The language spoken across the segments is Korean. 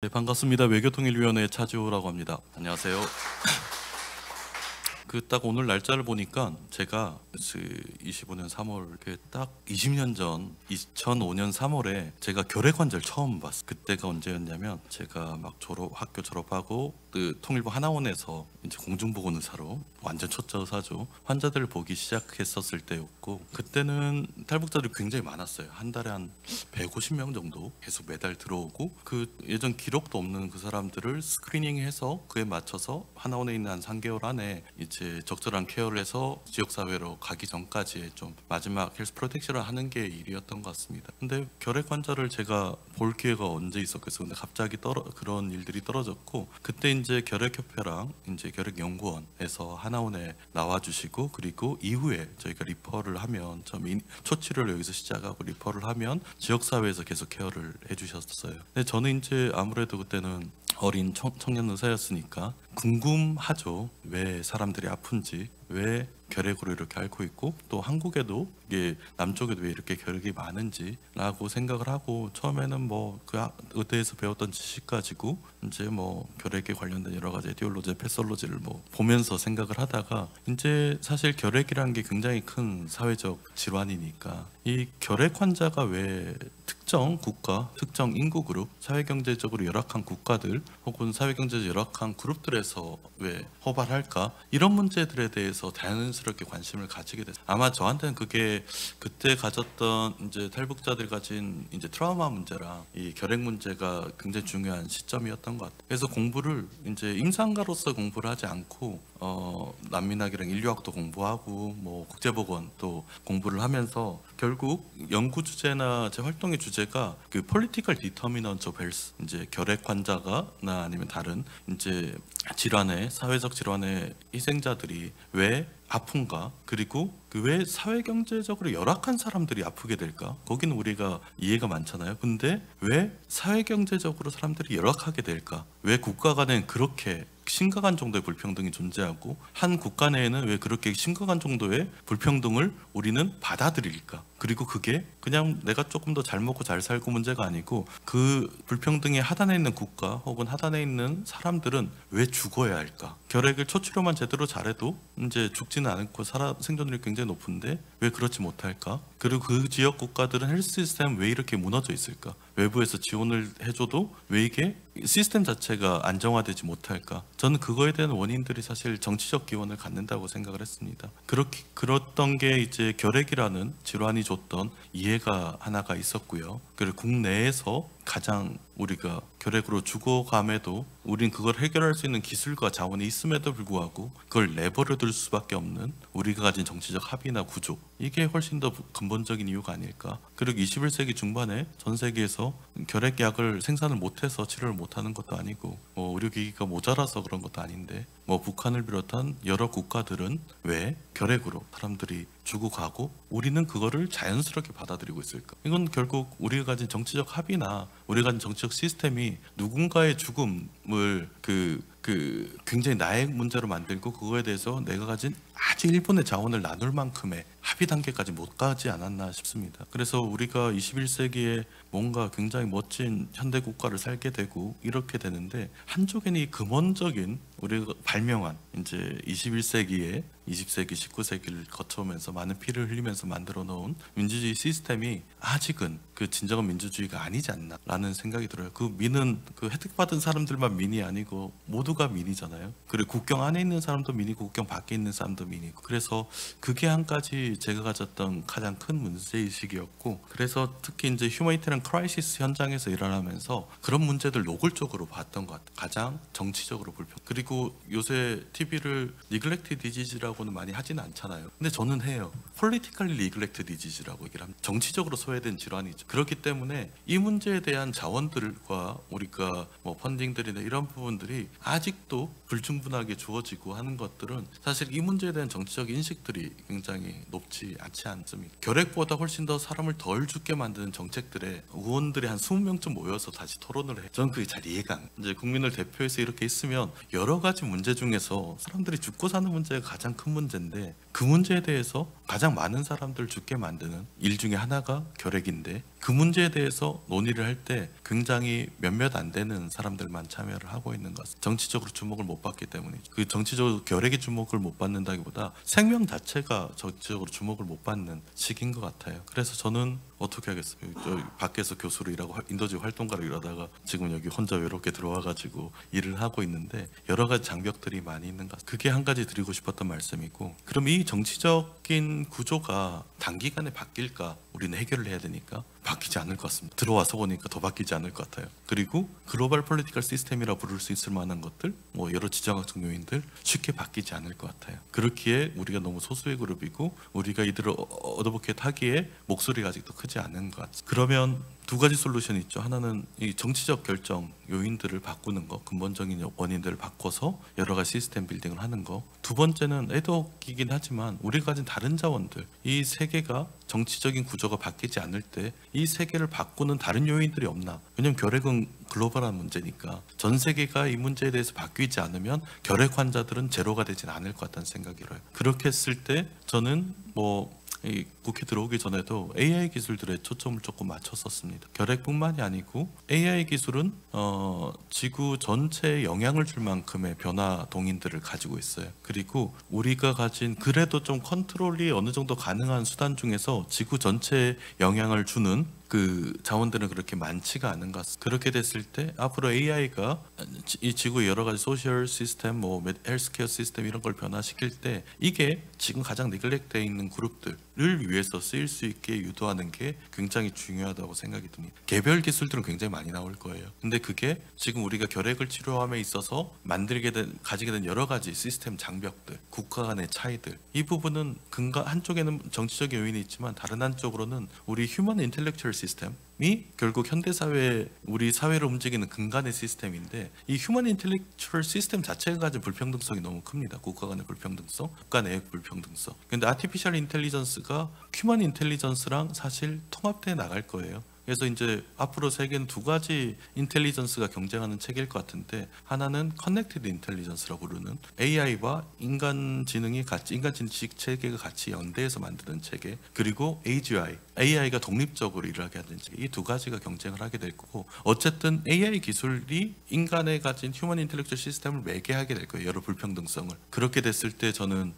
네, 반갑습니다. 외교통일위원회 차지호라고 합니다. 안녕하세요. 딱 오늘 날짜를 보니까 제가 25년 3월 딱 20년 전 2005년 3월에 제가 결핵환자를 처음 봤어요. 그때가 언제였냐면 제가 막 학교 졸업하고 통일부 하나원에서 이제 공중보건의사로 완전 초짜 의사죠. 환자들을 보기 시작했었을 때였고, 그때는 탈북자들이 굉장히 많았어요. 한 달에 한 150명 정도 계속 매달 들어오고, 예전 기록도 없는 그 사람들을 스크리닝해서 그에 맞춰서 하나원에 있는 한 3개월 안에 이제 적절한 케어를 해서 지역사회로 가기 전까지의 좀 마지막 헬스 프로텍션을 하는 게 일이었던 것 같습니다. 근데 결핵 환자를 제가 볼 기회가 언제 있었겠어요. 근데 갑자기 그런 일들이 떨어졌고, 그때 이제 결핵협회랑 이제 결핵연구원에서 하나원에 나와주시고, 그리고 이후에 저희가 리퍼를 하면 초치료를 여기서 시작하고 리퍼를 하면 지역사회에서 계속 케어를 해주셨어요. 근데 저는 이제 아무래도 그때는 어린 청년 의사였으니까 궁금하죠. 왜 사람들이 아픈지, 왜 결핵으로 이렇게 앓고 있고, 또 한국에도 이게 남쪽에도 왜 이렇게 결핵이 많은지라고 생각을 하고, 처음에는 의대에서 배웠던 지식 가지고 이제 결핵에 관련된 여러 가지 에티올로지, 패솔로지를 보면서 생각을 하다가, 이제 사실 결핵이라는 게 굉장히 큰 사회적 질환이니까 이 결핵 환자가 왜 특정 국가, 특정 인구 그룹, 사회경제적으로 열악한 국가들 혹은 사회경제적으로 열악한 그룹들에서 왜 호발할까, 이런 문제들에 대해서 자연스럽게 관심을 가지게 됐어요. 아마 저한테는 그게 그때 가졌던 이제 탈북자들이 가진 이제 트라우마 문제랑 이 결핵 문제가 굉장히 중요한 시점이었던 것 같아요. 그래서 공부를 이제 임상가로서 공부를 하지 않고 난민학이랑 인류학도 공부하고 국제보건도 공부를 하면서 결국 연구 주제나 제 활동의 주제가 그 political determinants of health, 이제 결핵 환자가나 아니면 다른 이제 사회적 질환의 희생자들이 왜 아픈가, 그리고 왜 사회경제적으로 열악한 사람들이 아프게 될까? 거기는 우리가 이해가 많잖아요. 근데 왜 사회경제적으로 사람들이 열악하게 될까? 왜 국가 간엔 그렇게 심각한 정도의 불평등이 존재하고 한 국가 내에는 왜 그렇게 심각한 정도의 불평등을 우리는 받아들일까? 그리고 그게 그냥 내가 조금 더 잘 먹고 잘 살고 문제가 아니고, 그 불평등의 하단에 있는 국가 혹은 하단에 있는 사람들은 왜 죽어야 할까? 결핵을 초치료만 제대로 잘해도 이제 죽지는 않고 생존율이 굉장히 높은데 왜 그렇지 못할까? 그리고 그 지역 국가들은 헬스 시스템 왜 이렇게 무너져 있을까? 외부에서 지원을 해줘도 왜 이게 시스템 자체가 안정화되지 못할까? 저는 그거에 대한 원인들이 사실 정치적 기원을 갖는다고 생각을 했습니다. 그랬던 게 이제 결핵이라는 질환이 줬던 이해가 하나가 있었고요. 그리고 국내에서 가장 우리가 결핵으로 죽어감에도 우린 그걸 해결할 수 있는 기술과 자원이 있음에도 불구하고 그걸 내버려 둘 수밖에 없는 우리가 가진 정치적 합의나 구조, 이게 훨씬 더 근본적인 이유가 아닐까. 그리고 21세기 중반에 전 세계에서 결핵약을 생산을 못해서 치료를 못하는 것도 아니고 의료기기가 모자라서 그런 것도 아닌데 북한을 비롯한 여러 국가들은 왜 결핵으로 사람들이 죽어가고 우리는 그거를 자연스럽게 받아들이고 있을까? 이건 결국 우리가 가진 정치적 합의나 우리가 가진 정치적 시스템이 누군가의 죽음을 굉장히 나의 문제로 만들고 그거에 대해서 내가 가진 아주 일본의 자원을 나눌 만큼의 합의 단계까지 못 가지 않았나 싶습니다. 그래서 우리가 21세기에 뭔가 굉장히 멋진 현대 국가를 살게 되고 이렇게 되는데, 한쪽에는 이 근원적인 우리가 발명한 이제 21세기에 20세기, 19세기를 거쳐오면서 많은 피를 흘리면서 만들어 놓은 민주주의 시스템이 아직은 그 진정한 민주주의가 아니지 않나라는 생각이 들어요. 그 민은 그 혜택받은 사람들만 민이 아니고 모두가 민이잖아요. 그리고 국경 안에 있는 사람도 민이고 국경 밖에 있는 사람도 민이고, 그래서 그게 한 가지 제가 가졌던 가장 큰 문제의식이었고, 그래서 특히 이제 휴머니테리언 크라이시스 현장에서 일어나면서 그런 문제들 노골적으로 봤던 것 같아요. 가장 정치적으로 그리고 요새 TV를 니글렉트 디지즈라고는 많이 하지는 않잖아요. 근데 저는 해요. 폴리티컬리 니글렉트 디지즈라고 얘기를 합니다. 정치적으로 소외된 질환이죠. 그렇기 때문에 이 문제에 대한 자원들과 우리가 펀딩들이나 이런 부분들이 아직도 불충분하게 주어지고 하는 것들은 사실 이 문제에 대한 정치적 인식들이 굉장히 높지 않지 않습니다. 결핵보다 훨씬 더 사람을 덜 죽게 만드는 정책들에 의원들이 한 20명쯤 모여서 다시 토론을 해요. 저는 그게 잘 이해가 안 돼요. 이제 국민을 대표해서 이렇게 있으면 여러 가지 문제 중에서 사람들이 죽고 사는 문제가 가장 큰 문제인데, 그 문제에 대해서 가장 많은 사람들을 죽게 만드는 일 중에 하나가 결핵인데 그 문제에 대해서 논의를 할 때 굉장히 몇몇 안 되는 사람들만 참여를 하고 있는 것 같습니다. 정치적으로 주목을 못 받기 때문이죠. 그 정치적으로 결핵의 주목을 못 받는다기보다 생명 자체가 정치적으로 주목을 못 받는 시기인 것 같아요. 그래서 저는 어떻게 하겠어요? 저 밖에서 교수로 일하고 인도지 활동가로 일하다가 지금 여기 혼자 외롭게 들어와가지고 일을 하고 있는데 여러 가지 장벽들이 많이 있는 것 같아요. 그게 한 가지 드리고 싶었던 말씀이고, 그럼 이 정치적인 구조가 단기간에 바뀔까? 우리는 해결을 해야 되니까 바뀌지 않을 것 같습니다. 들어와서 보니까 더 바뀌지 않을 것 같아요. 그리고 글로벌 폴리티컬 시스템이라 부를 수 있을 만한 것들, 뭐 여러 지정학적 요인들 쉽게 바뀌지 않을 것 같아요. 그렇기에 우리가 너무 소수의 그룹이고 우리가 이들을 어드보케이트 하기에 목소리가 아직도 크지 않은 것 같습니다. 그러면 두 가지 솔루션이 있죠. 하나는 이 정치적 결정 요인들을 바꾸는 거, 근본적인 원인들을 바꿔서 여러 가지 시스템 빌딩을 하는 거. 두 번째는 애덕이긴 하지만 우리가 가진 다른 자원들, 이 세계가 정치적인 구조가 바뀌지 않을 때 이 세계를 바꾸는 다른 요인들이 없나? 왜냐하면 결핵은 글로벌한 문제니까 전 세계가 이 문제에 대해서 바뀌지 않으면 결핵 환자들은 제로가 되진 않을 것 같다는 생각이 들어요. 그렇게 했을 때 저는 이 국회 들어오기 전에도 AI 기술들에 초점을 조금 맞췄었습니다. 결핵뿐만이 아니고 AI 기술은 지구 전체에 영향을 줄 만큼의 변화 동인들을 가지고 있어요. 그리고 우리가 가진 그래도 좀 컨트롤이 어느 정도 가능한 수단 중에서 지구 전체에 영향을 주는 그 자원들은 그렇게 많지가 않은 것 같습니다. 그렇게 됐을 때 앞으로 AI가 이 지구의 여러 가지 소셜 시스템, 헬스케어 시스템 이런 걸 변화시킬 때 이게 지금 가장 네글렉트되어 있는 그룹들을 위해서 쓰일 수 있게 유도하는 게 굉장히 중요하다고 생각이 듭니다. 개별 기술들은 굉장히 많이 나올 거예요. 근데 그게 지금 우리가 결핵을 치료함에 있어서 가지게 된 여러 가지 시스템 장벽들, 국가 간의 차이들, 이 부분은 한쪽에는 정치적인 요인이 있지만 다른 한쪽으로는 우리 휴먼 인텔렉츄얼 시스템이 결국 현대사회, 우리 사회를 움직이는 근간의 시스템인데 이 휴먼 인텔렉츄얼 시스템 자체가 가진 불평등성이 너무 큽니다. 국가 간의 불평등성, 국가 내의 불평등성. 근데 아티피셜 인텔리전스가 휴먼 인텔리전스랑 사실 통합돼 나갈 거예요. 그래서 이제 앞으로 세계는 두 가지 인텔리전스가 경쟁하는 체계일 것 같은데, 하나는 커넥티드 인텔리전스라고 부르는 AI와 인간 지능 지식 체계가 같이 연대해서 만드는 체계, 그리고 AI가 독립적으로 일을 하게 하는 체계, 이 두 가지가 경쟁을 하게 될 거고, 어쨌든 AI 기술이 인간에 가진 휴먼 인텔렉츄얼 시스템을 매개하게 될 거예요. 여러 불평등성을. 그렇게 됐을 때 저는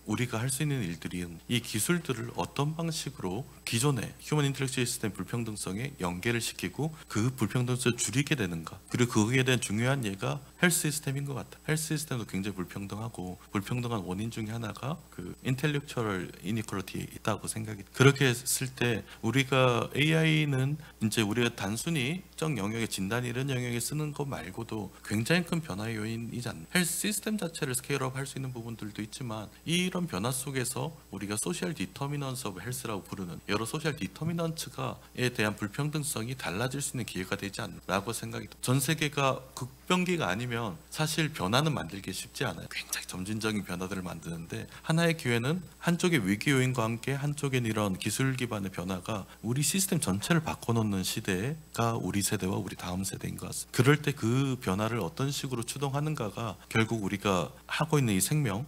우리가 할 수 있는 일들이 이 기술들을 어떤 방식으로 기존의 휴먼 인텔렉츄얼 시스템 불평등성에 연계를 시키고 그 불평등성을 줄이게 되는가. 그리고 거기에 대한 중요한 예가 헬스 시스템인 것 같아요. 헬스 시스템도 굉장히 불평등하고 불평등한 원인 중에 하나가 그 인텔렉츄얼 이니퀄리티에 있다고 생각이. 그렇게 했을 때 우리가 AI는 이제 우리가 단순히 특정 영역의 진단 이런 영역에 쓰는 것 말고도 굉장히 큰 변화의 요인이지 않나. 헬스 시스템 자체를 스케일업 할 수 있는 부분들도 있지만 이런 변화 속에서 우리가 소셜 디터미넌스 오브 헬스라고 부르는 여러 소셜 디터미넌츠에 대한 불평등성이 달라질 수 있는 기회가 되지 않나라고 생각이 듭니다. 전 세계가 극병기가 아니면 사실 변화는 만들기 쉽지 않아요. 굉장히 점진적인 변화들을 만드는데 하나의 기회는 한쪽의 위기 요인과 함께 한쪽엔 이런 기술 기반의 변화가 우리 시스템 전체를 바꿔놓는 시대가 우리 세대와 우리 다음 세대인 것 같습니다. 그럴 때 그 변화를 어떤 식으로 추동하는가가 결국 우리가 하고 있는 이 생명의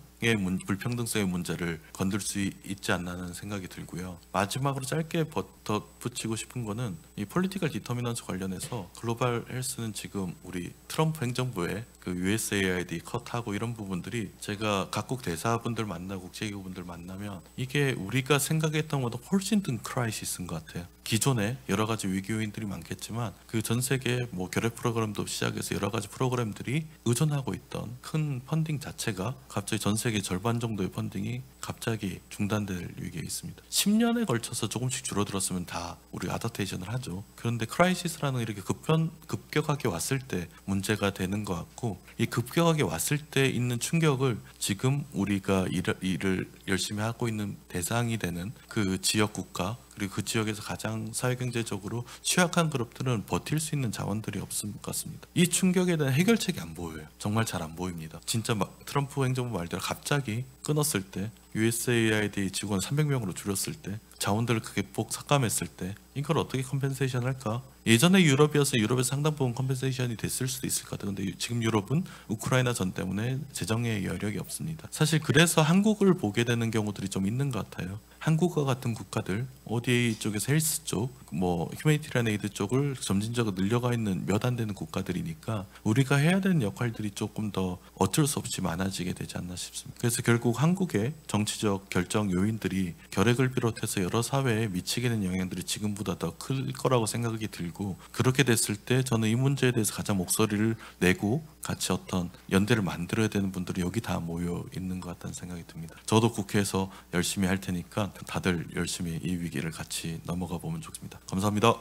불평등성의 문제를 건들 수 있지 않나는 생각이 들고요. 마지막으로 짧게 덧붙이고 싶은 거는 이 폴리티컬 디터미넌스 관련해서 글로벌 헬스는 지금 우리 트럼프 행정부의 그 USAID 컷하고 이런 부분들이 제가 각국 대사분들 만나고 국제기구분들 만나면 이게 우리가 생각했던 것보다 훨씬 큰 크라이시스인 것 같아요. 기존에 여러 가지 위기 요인들이 많겠지만 그 전 세계 결핵 프로그램도 시작해서 여러 가지 프로그램들이 의존하고 있던 큰 펀딩 자체가 갑자기 전 세계 절반 정도의 펀딩이 갑자기 중단될 위기에 있습니다. 10년에 걸쳐서 조금씩 줄어들었으면 다 우리 아다테이션을 하죠. 그런데 크라이시스라는 이렇게 급격하게 왔을 때 문제가 되는 것 같고, 이 급격하게 왔을 때 있는 충격을 지금 우리가 일을 열심히 하고 있는 대상이 되는 그 지역 국가, 그리고 그 지역에서 가장 사회경제적으로 취약한 그룹들은 버틸 수 있는 자원들이 없을 것 같습니다. 이 충격에 대한 해결책이 안 보여요. 정말 잘 안 보입니다. 진짜 트럼프 행정부 말대로 갑자기 끊었을 때, USAID 직원 300명으로 줄였을 때, 자원들을 크게 삭감했을 때 이걸 어떻게 컴펜세이션 할까? 예전에 유럽이어서 유럽에서 상당 부분 컴펜세이션이 됐을 수도 있을 것 같아요. 근데 지금 유럽은 우크라이나 전 때문에 재정에 여력이 없습니다. 사실 그래서 한국을 보게 되는 경우들이 좀 있는 것 같아요. 한국과 같은 국가들, ODA 쪽에서 헬스 쪽, 뭐 휴머니티리안 에이드 쪽을 점진적으로 늘려가 있는 몇 안 되는 국가들이니까 우리가 해야 되는 역할들이 조금 더 어쩔 수 없이 많아지게 되지 않나 싶습니다. 그래서 결국 한국의 정치적 결정 요인들이 결핵을 비롯해서 여러 사회에 미치게 되는 영향들이 지금보다 더 클 거라고 생각이 들고, 그렇게 됐을 때 저는 이 문제에 대해서 가장 목소리를 내고 같이 어떤 연대를 만들어야 되는 분들이 여기 다 모여 있는 것 같다는 생각이 듭니다. 저도 국회에서 열심히 할 테니까 다들 열심히 이 위기를 같이 넘어가 보면 좋겠습니다. 감사합니다.